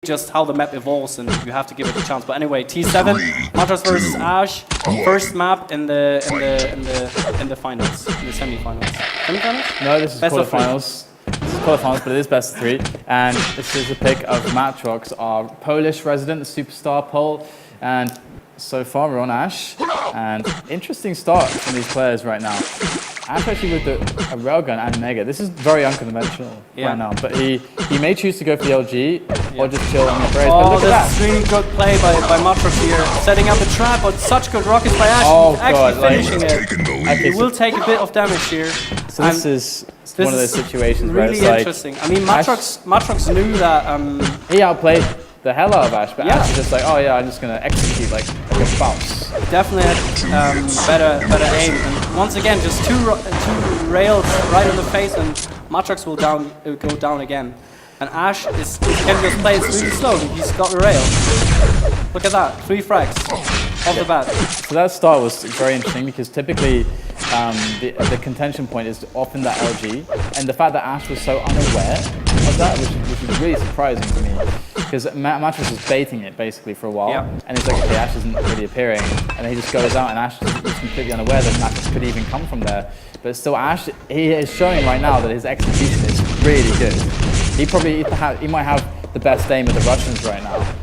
just how the map evolves, and you have to give it a chance. But anyway, T7, matr0x versus Ash, first map in the finals, in the semi-finals. Semi-finals? No, this is quarterfinals. This is quarterfinals, but it is best of 3. And this is a pick of matr0x, our Polish resident, the superstar Pole. And so far we're on Ash. And interesting start from these players right now. Ash actually with a railgun and mega. This is very unconventional right now, but he may choose to go for the LG or just chill on the brace. Oh, this is really good play by matr0x here, setting up a trap, but such good rockets by Ash. Oh, He's actually finishing it. Okay, he will take a bit of damage here. So this is one of those situations where really it's like interesting. I mean, matr0x knew that he outplayed the hell out of Ash, but Ash is just like, oh yeah, I'm just gonna execute like a bounce. Definitely had better aim. And once again, just two rails right in the face, and matr0x will go down again. And Ash can just play it really slow. He's got the rail. Look at that, 3 frags off the bat. So that start was very interesting because typically the contention point is often that LG, and the fact that Ash was so unaware of that, which is really surprising to me, because matr0x was baiting it basically for a while, and he's like, okay, Ash isn't really appearing, and then he just goes out, and Ash is completely unaware that matr0x could even come from there. But still, Ash, he is showing right now that his execution is really good. He might have the best aim of the Russians right now.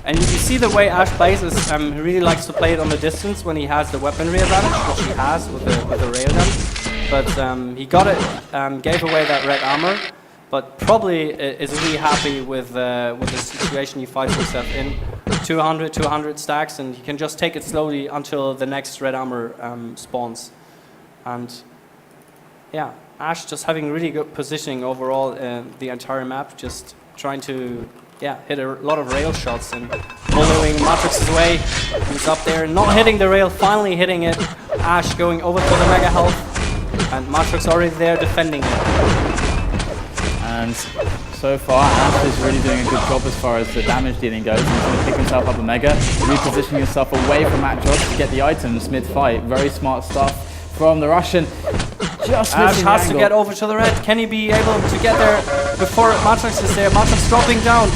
And you see the way Ash plays is he really likes to play it on the distance when he has the weaponry advantage, which he has with the railgun. But he got it, gave away that red armor, but probably is really happy with the situation he finds himself in. 200 stacks, and he can just take it slowly until the next red armor spawns. And yeah, Ash just having really good positioning overall the entire map, just trying to hit a lot of rail shots and following matr0x's way. He's up there, not hitting the rail, finally hitting it. Ash going over to the mega health, and matr0x already there defending it. And so far, Ash is really doing a good job as far as the damage dealing goes. He's going to pick himself up a mega, repositioning himself away from matr0x to get the items mid-fight. Very smart stuff from the Russian. Just Ash has to get over to the red. Can he be able to get there before matr0x is there? matr0x dropping down.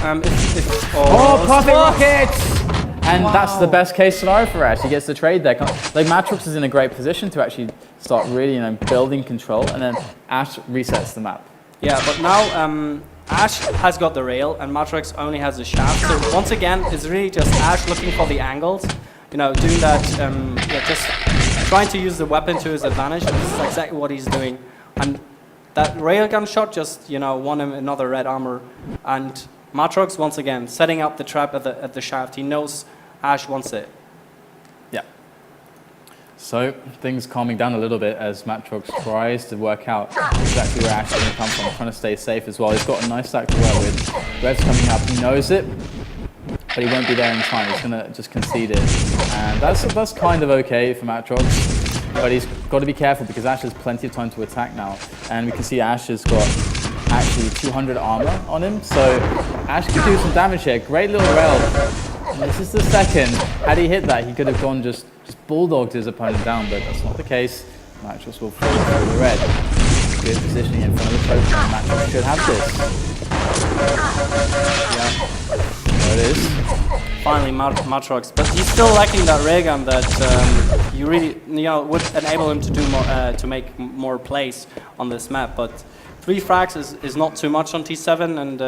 And this is perfect rockets! And that's the best case scenario for Ash. He gets the trade there. Like matr0x is in a great position to actually start really, building control, and then Ash resets the map. Yeah, but now Ash has got the rail, and matr0x only has the shaft. So once again, it's really just Ash looking for the angles. Doing that, just trying to use the weapon to his advantage. And this is exactly what he's doing. And that railgun shot just, won him another red armor. And matr0x, once again, setting up the trap at the shaft. He knows Ash wants it. Yeah. So things calming down a little bit as matr0x tries to work out exactly where Ash is going to come from, trying to stay safe as well. He's got a nice stack to work with. Red's coming up, he knows it, but he won't be there in time. He's going to just concede it. And that's kind of okay for matr0x. But he's got to be careful because Ash has plenty of time to attack now. And we can see Ash has got actually 200 armor on him. So Ash could do some damage here. Great little rail. And this is the second. Had he hit that, he could have gone just bulldogged his opponent down, but that's not the case. matr0x will fall through the red. Good positioning in front of the trophy. matr0x should have this. Yeah. There it is. Finally, matr0x, but he's still lacking that railgun that you really, would enable him to do more, to make more plays on this map. But 3 frags is not too much on T7, and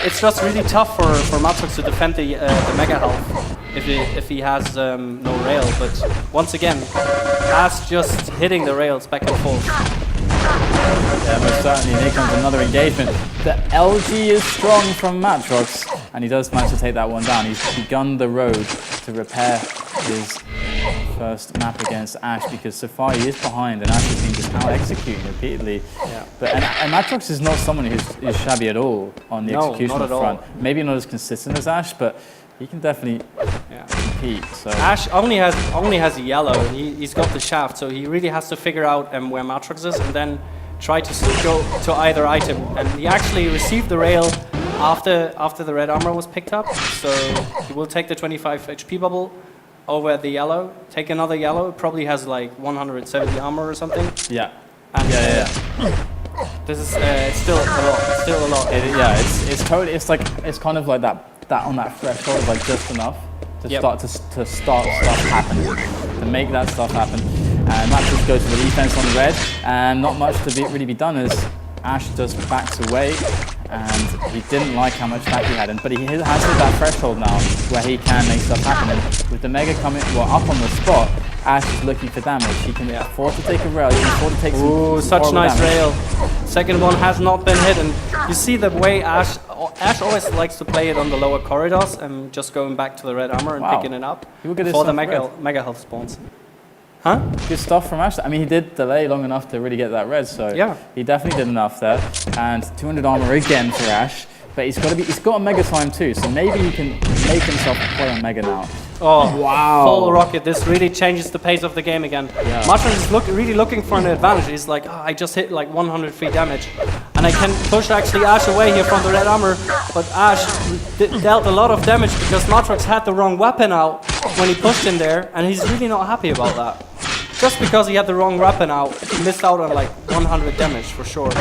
it's just really tough for matr0x to defend the mega health if he has no rail. But once again, Ash just hitting the rails back and forth. Yeah, most certainly. And here comes another engagement. The LG is strong from matr0x, and he does manage to take that one down. He's begun the road to repair his first map against Ash, because so far he is behind, and Ash has been just out-executing repeatedly. Yeah. But and matr0x is not someone who's shabby at all on the execution front. Maybe not as consistent as Ash, but he can definitely compete. So Ash only has a yellow, and he's got the shaft, so he really has to figure out where matr0x is, and then try to go to either item. And he actually received the rail after the red armor was picked up, so he will take the 25 HP bubble over the yellow, take another yellow. It probably has like 170 armor or something. Yeah. And This is still a lot. Still a lot. Yeah, it's totally. It's like it's kind of like that on that threshold is like just enough to start stuff happening, to make that stuff happen. And matr0x goes to the defense on the red, and not much to really be done as Ash just backs away. And he didn't like how much back he had, but he has hit that threshold now where he can make stuff happen. And with the Mega coming up on the spot, Ash is looking for damage. He can afford to take a rail, he can afford to take some Ooh, such nice damage. rail. Second one has not been hit, and you see the way Ash always likes to play it on the lower corridors and just going back to the red armor and picking it up before the mega health spawns. Huh? Good stuff from Ash. I mean, he did delay long enough to really get that red, so he definitely did enough there. And 200 armor again for Ash, but he's got a mega time too, so maybe he can make himself play on mega now. Oh, wow. Full rocket. This really changes the pace of the game again. Yeah. matr0x is really looking for an advantage. He's like, oh, I just hit like 100 free damage. And I can push actually Ash away here from the red armor. But Ash dealt a lot of damage because matr0x had the wrong weapon out when he pushed in there. And he's really not happy about that. Just because he had the wrong weapon out, he missed out on like 100 damage for sure.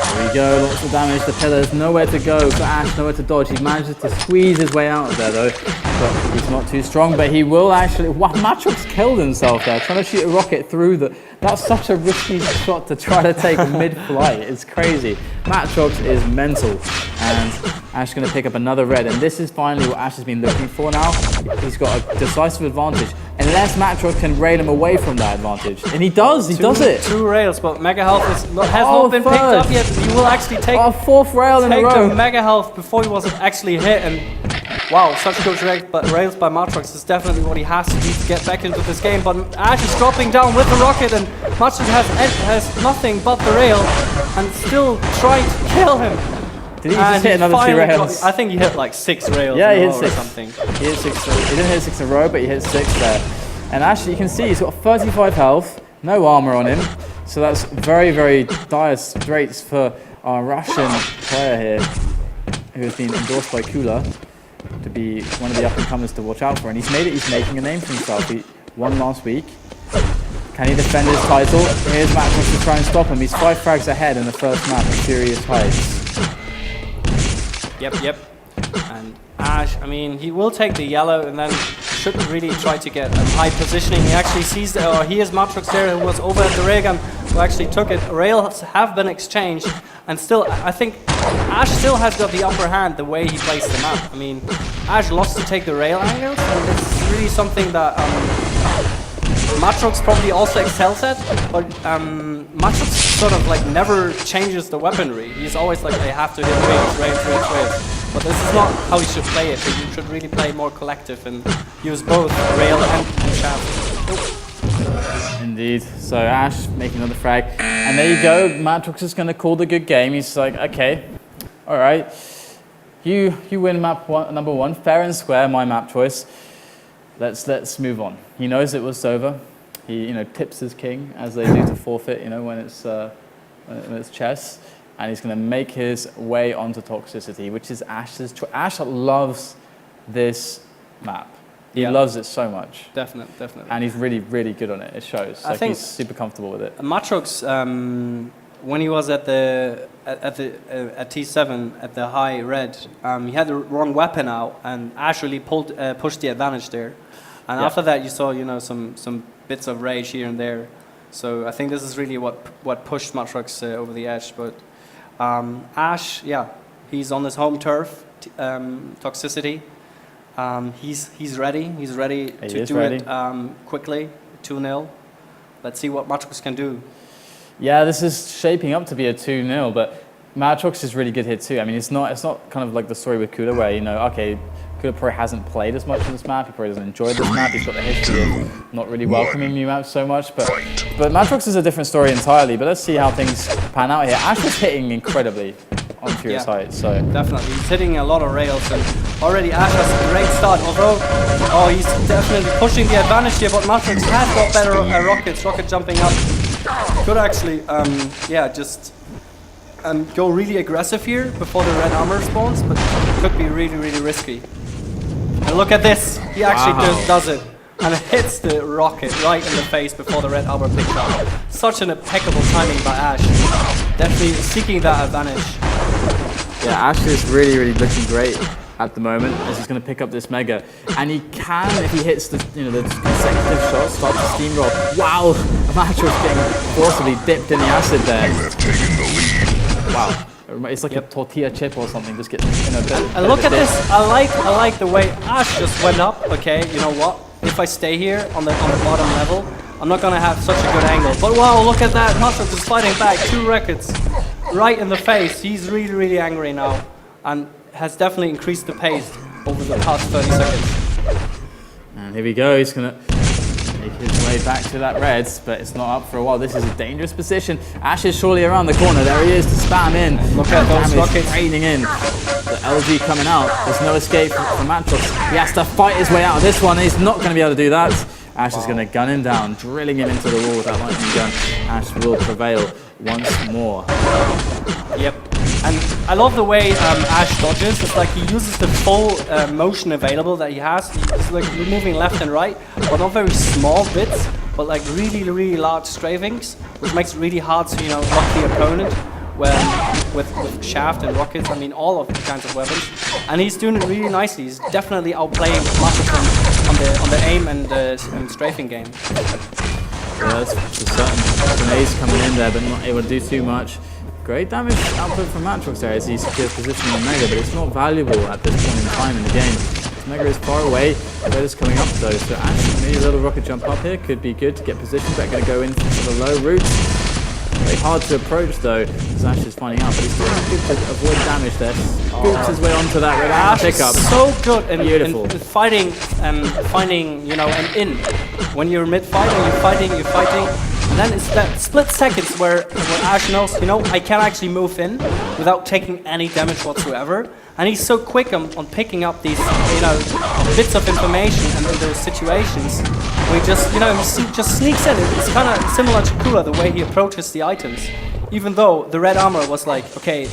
There we go, lots of damage. The pillars, nowhere to go for Ash, nowhere to dodge. He manages to squeeze his way out of there though, but he's not too strong. But he will actually. Wow, matr0x killed himself there, trying to shoot a rocket through the. That's such a risky shot to try to take mid-flight. It's crazy. matr0x is mental, and Ash is going to pick up another red. And this is finally what Ash has been looking for now. He's got a decisive advantage, unless matr0x can rail him away from that advantage. And he does. He does it. 2 rails, but mega health has not been picked up yet. He will actually take. Fourth rail in a row. Take the mega health before he was actually hit, and wow, such good rails by matr0x is definitely what he has to do to get back into this game. But Ash is dropping down with the rocket, and matr0x has nothing but the rail, and still trying to kill him. Did he just hit another 2 rails? I think he hit like 6 rails. Yeah, he in a hit row 6. Or something. He hit 6. He didn't hit 6 in a row, but he hit 6 there. And actually, you can see he's got 35 health, no armor on him. So that's very, very dire straits for our Russian player here, who has been endorsed by Kula to be one of the up-and-comers to watch out for. And he's made it. He's making a name for himself. He won last week. Can he defend his title? Here's matr0x to try and stop him. He's 5 frags ahead in the first map of Furious Heights. Yep. And Ash, I mean, he will take the yellow and then should really try to get a high positioning. He actually sees, he is matr0x there who was over at the railgun, who actually took it. Rails have been exchanged, and still, I think Ash still has got the upper hand the way he plays the map. I mean, Ash loves to take the rail angles, and it's really something that matr0x probably also excels at, but matr0x sort of like never changes the weaponry. He's always like, they have to hit rails. But this is not how he should play it. He should really play more collective and use both rail and shaft. Indeed. So Ash making another frag. And there you go. matr0x is going to call the good game. He's like, okay, all right. You win map number 1, fair and square, my map choice. Let's move on. He knows it was over. He tips his king, as they do to forfeit, when it's chess. And he's going to make his way onto Toxicity, which is Ash's choice. Ash loves this map. He loves it so much. Definitely. And he's really, really good on it. It shows. I think he's super comfortable with it. matr0x, when he was at T7 at the high red, he had the wrong weapon out, and Ash really pushed the advantage there. And after that, you saw some bits of rage here and there. So I think this is really what pushed matr0x over the edge. But Ash, he's on his home turf, Toxicity. He's ready. He's ready to do it quickly. 2-0. Let's see what matr0x can do. Yeah, this is shaping up to be a 2-0, but matr0x is really good here too. I mean, it's not kind of like the story with Kula where okay, Kula probably hasn't played as much in this map. He probably doesn't enjoy this map. He's got the history of not really welcoming new maps so much. But matr0x is a different story entirely. But let's see how things pan out here. Ash is hitting incredibly on Furious Heights. So definitely, he's hitting a lot of rails, and already Ash has a great start. Although, he's definitely pushing the advantage here. But matr0x has got better rockets. Rocket jumping up could actually, just. Go really aggressive here before the red armor spawns, but it could be really, really risky. And look at this, he actually does it. and hits the rocket right in the face before the red armor picked up. Such an impeccable timing by Ash. Definitely seeking that advantage. Yeah, Ash is really, really looking great at the moment as he's going to pick up this Mega, and he can, if he hits the the consecutive shots, start to steamroll. Wow, matr0x getting forcibly dipped in the acid there. You have taken the lead. Wow. It's like a tortilla chip or something, just gets in a bit. And look at this. I like the way Ash just went up. Okay, you know what? If I stay here on the bottom level, I'm not gonna have such a good angle. But wow, look at that! matr0x is fighting back 2 records right in the face. He's really, really angry now, and has definitely increased the pace over the past 30 seconds. And here we go. He's gonna make his way back to that reds, but it's not up for a while. This is a dangerous position. Ash is surely around the corner. There he is to spam in. Look at those rockets raining in. The LG coming out. There's no escape from matr0x. He has to fight his way out of this one. He's not going to be able to do that. Ash is going to gun him down, drilling him into the wall with that lightning gun. Ash will prevail once more. Yep. And I love the way Ash dodges. It's like he uses the full motion available that he has. He's like moving left and right, but not very small bits, but like really, really large strafings, which makes it really hard to lock the opponent with shaft and rockets. I mean, all of the kinds of weapons. And he's doing it really nicely. He's definitely outplaying matr0x on the aim and strafing game. Yeah, that's for certain. Grenades coming in there, but not able to do too much. Great damage output from matr0x there as he secures position on Mega, but it's not valuable at this point in time in the game. This Mega is far away, Red is coming up though, so actually maybe a little rocket jump up here could be good to get position, but going to go into the low routes. Very hard to approach though, as Ash is finding out, but he's doing good to avoid damage there. Scoops his way onto that red Ash pickup. is so good Beautiful. in fighting, finding an in. When you're mid-fight and you're fighting, and then it's that split seconds where Ash knows, I can actually move in without taking any damage whatsoever. And he's so quick on picking up these, bits of information and in those situations. We just, he just sneaks in. It's kind of similar to Kula, the way he approaches the items. Even though the red armor was like, okay,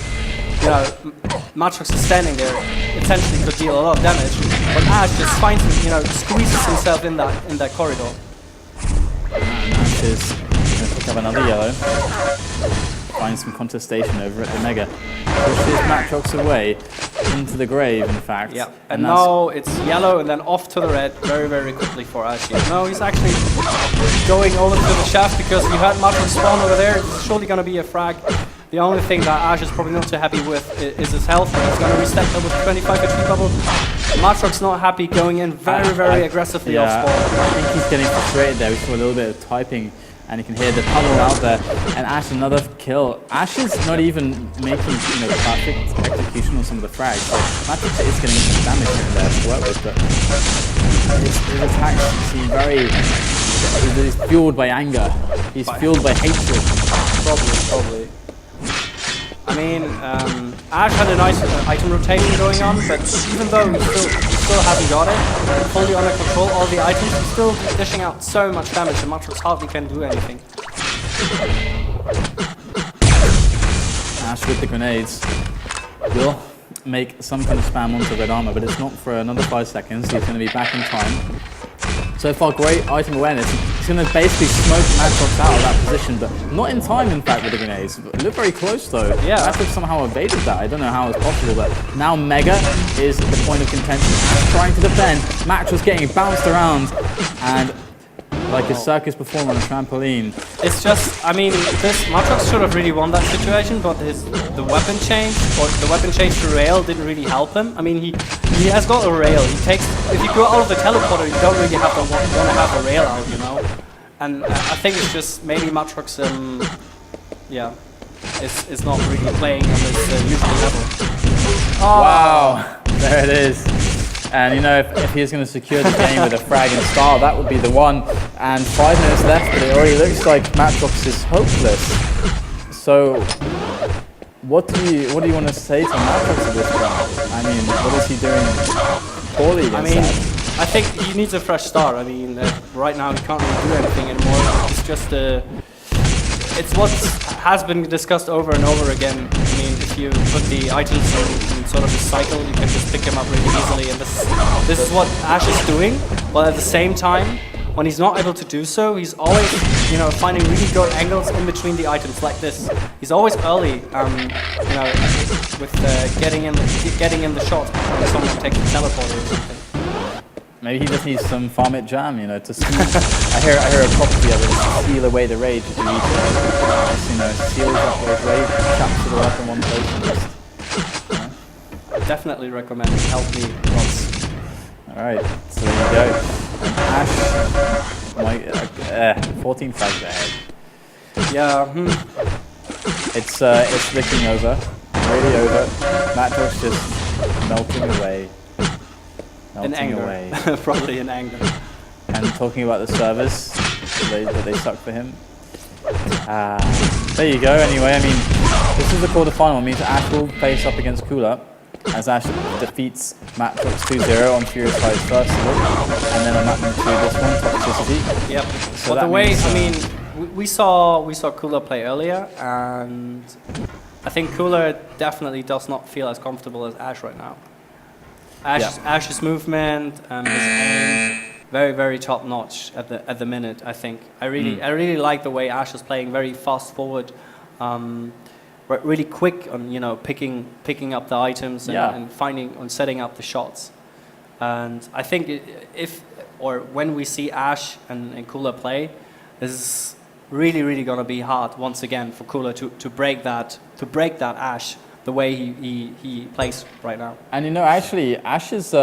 matr0x is standing there, potentially could deal a lot of damage, but Ash just finds him, squeezes himself in that corridor. And Ash is going to pick up another yellow. Find some contestation over at the Mega. Pushes matr0x away into the grave, in fact. Yeah, and now it's yellow and then off to the red very, very quickly for Ash here. No, he's actually going over to the shaft because he had matr0x spawn over there. It's surely going to be a frag. The only thing that Ash is probably not too happy with is his health. He's going to reset that with 25 HP bubble. matr0x not happy, going in very, very aggressively off spawn. I think he's getting frustrated there. We saw a little bit of typing, and you can hear the tunnel out there. And Ash, another kill. Ash is not even making perfect execution on some of the frags. So matr0x is getting some damage here and there to work with, but his attacks seem very. He's fueled by anger. He's fueled by hatred. Probably. I mean, Ash had a nice item rotation going on, but even though he still hasn't got it fully under control, all the items, he's still dishing out so much damage and matr0x hardly can do anything. Ash with the grenades will make some kind of spam onto red armor, but it's not for another 5 seconds. He's going to be back in time. So far, great item awareness. He's going to basically smoke matr0x out of that position, but not in time, in fact, with the grenades. It looked very close, though. Yeah. matr0x somehow evaded that. I don't know how it's possible, but now Mega is the point of contention. Ash trying to defend. matr0x getting bounced around, and like a circus performer on a trampoline. It's just, I mean, this matr0x should have really won that situation, but the weapon change, or the weapon change to rail didn't really help him. I mean, he has got a rail. If you go out of the teleporter, you don't really want to have a rail out, And I think it's just maybe matr0x, is not really playing on this usual level. Oh. Wow, there it is. And if he's going to secure the game with a frag in style, that would be the one. And 5 minutes left, but it already looks like matr0x is hopeless. So, what do you want to say to matr0x at this point? I mean, what is he doing poorly against that? I think he needs a fresh start. I mean, right now he can't really do anything anymore. It's just it's what has been discussed over and over again. I mean, if if you put the items in sort of a cycle, you can just pick them up really easily. And this is what Ash is doing. But at the same time, when he's not able to do so, he's always, you know, finding really good angles in between the items like this. He's always early, you know, with getting in the shot when someone takes the teleporter or something. Maybe he just needs some FACEIT jam, you know, to seal. I hear a property of it, to seal away the rage if you eat it. Just, you know, seals up those rage, chaps it all up in one place and just, you know. I definitely recommend it. Help me lots. Alright, so there you go. Ash, 14 frags ahead. Yeah, It's flicking over, really over. matr0x just melting away. in anger. Probably in anger. And talking about the servers that they suck for him. There you go. Anyway, I mean, this is the quarterfinal. It means Ash will face up against Cooler as Ash defeats matr0x 2-0 on Furious Heights first of all, and then on map number 2, this one, Toxicity. Yep. So but the way, means, I mean, we saw Cooler play earlier, and I think Cooler definitely does not feel as comfortable as Ash right now. Ash's movement, his aim, very, very top notch at the minute. I think I really like the way Ash is playing, very fast forward, really quick on, you know, picking up the items and setting up the shots. And I think when we see Ash and Cooler play, this is really going to be hard once again for Cooler to break that Ash the way he plays right now. And you know, actually, Ash is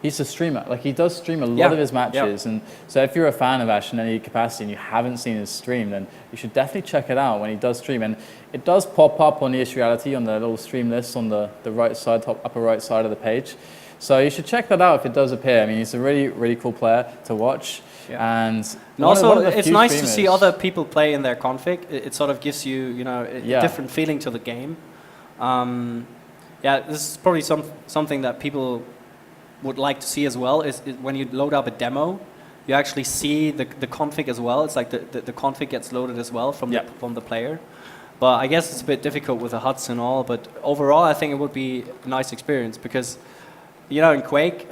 he's a streamer. Like, he does stream a lot of his matches, and so if you're a fan of Ash in any capacity and you haven't seen his stream, then you should definitely check it out when he does stream. And it does pop up on ES Reality on the little stream list on the right side, upper right side of the page. So you should check that out if it does appear. I mean, he's a really cool player to watch. Yeah. And also, it's nice to see other people play in their config. It sort of gives you, you know, a different feeling to the game. Yeah, this is probably something that people would like to see as well, is when you load up a demo, you actually see the config as well. It's like the config gets loaded as well from the player. But I guess it's a bit difficult with the HUDs and all, but overall I think it would be a nice experience because, you know, in Quake,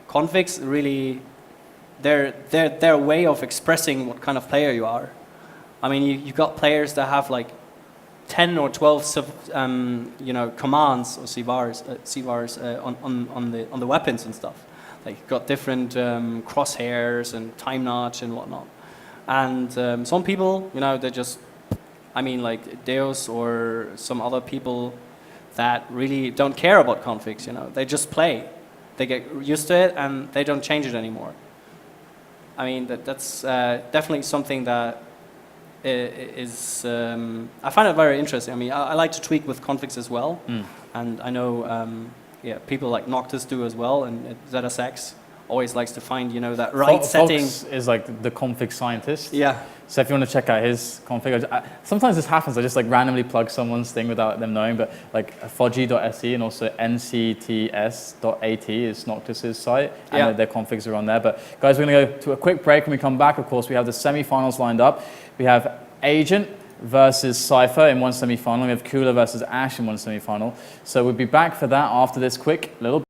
configs really, they're a way of expressing what kind of player you are. I mean, you've got players that have like 10 or 12 you know, commands or CVARs on the weapons and stuff. Like, you've got different crosshairs and time notch and whatnot. And some people, you know, they just, I mean, like Deus or some other people that really don't care about configs, you know. They just play. They get used to it and they don't change it anymore. I mean, that's definitely something that is I find it very interesting. I mean, I like to tweak with configs as well, and I know people like Noctis do as well, and ZSX always likes to find, you know, that right setting. Fox is like the config scientist. Yeah. So if you want to check out his config, sometimes this happens. I just like randomly plug someone's thing without them knowing. But like Fogi.se and also ncts.at is Noctis's site, and their configs are on there. But guys, we're going to go to a quick break. When we come back, of course, we have the semi-finals lined up. We have Agent versus Cypher in one semi-final. We have Cooler versus Ash in one semi-final. So we'll be back for that after this quick little